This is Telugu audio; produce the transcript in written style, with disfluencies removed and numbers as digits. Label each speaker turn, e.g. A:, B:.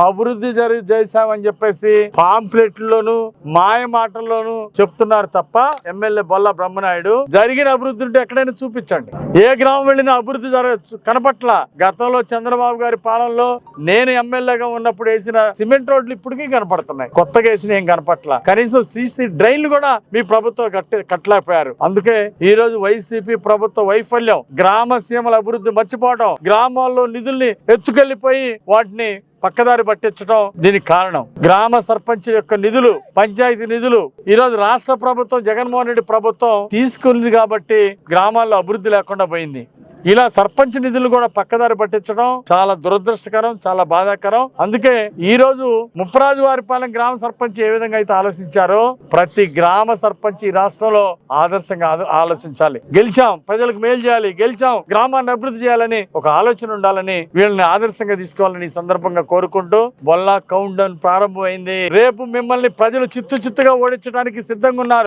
A: అభివృద్ధి చేశామని చెప్పేసి పాంప్లెట్లోను మాయ మాటల్లోనూ చెప్తున్నారు తప్ప ఎమ్మెల్యే బొల్ల బ్రహ్మనాయుడు జరిగిన అభివృద్ధి ఉంటే ఎక్కడైనా చూపించండి. ఏ గ్రామం వెళ్ళినా అభివృద్ధి కనపట్ల. గతంలో చంద్రబాబు గారి పాలనలో నేను ఎమ్మెల్యేగా ఉన్నప్పుడు వేసిన సిమెంట్ రోడ్లు ఇప్పటికీ కనపడుతున్నాయి, కొత్తగా వేసిన ఏం కనపట్ల. కనీసం సీసీ డ్రైన్లు కూడా మీ ప్రభుత్వం కట్టలేకపోయారు. అందుకే ఈ రోజు వైసీపీ ప్రభుత్వ వైఫల్యం, గ్రామ సీమల అభివృద్ధి మర్చిపోవడం, గ్రామాల్లో నిధుల్ని ఎత్తుకెళ్లిపోయి వాటిని పక్కదారి పట్టించడం దీనికి కారణం. గ్రామ సర్పంచ్ యొక్క నిధులు, పంచాయతీ నిధులు ఈ రోజు రాష్ట్ర ప్రభుత్వం, జగన్మోహన్ రెడ్డి ప్రభుత్వం తీసుకుంది కాబట్టి గ్రామాల్లో అభివృద్ధి లేకుండా పోయింది. ఇలా సర్పంచ్ నిధులు కూడా పక్కదారి పట్టించడం చాలా దురదృష్టకరం, చాలా బాధాకరం. అందుకే ఈ రోజు ముప్పరాజువారిపాలెం గ్రామ సర్పంచ్ ఏ విధంగా అయితే ఆలోచించారో ప్రతి గ్రామ సర్పంచ్ ఈ రాష్ట్రంలో ఆదర్శంగా ఆలోచించాలి. గెలిచాం, ప్రజలకు మేలు చేయాలి, గెలిచాం, గ్రామాన్ని అభివృద్ధి చేయాలని ఒక ఆలోచన ఉండాలని, వీళ్ళని ఆదర్శంగా తీసుకోవాలని ఈ సందర్భంగా కోరుకుంటూ బొల్లా కౌంట్ డౌన్ ప్రారంభమైంది. రేపు మిమ్మల్ని ప్రజలు చిత్తుగా ఓడించడానికి సిద్ధంగా ఉన్నారు.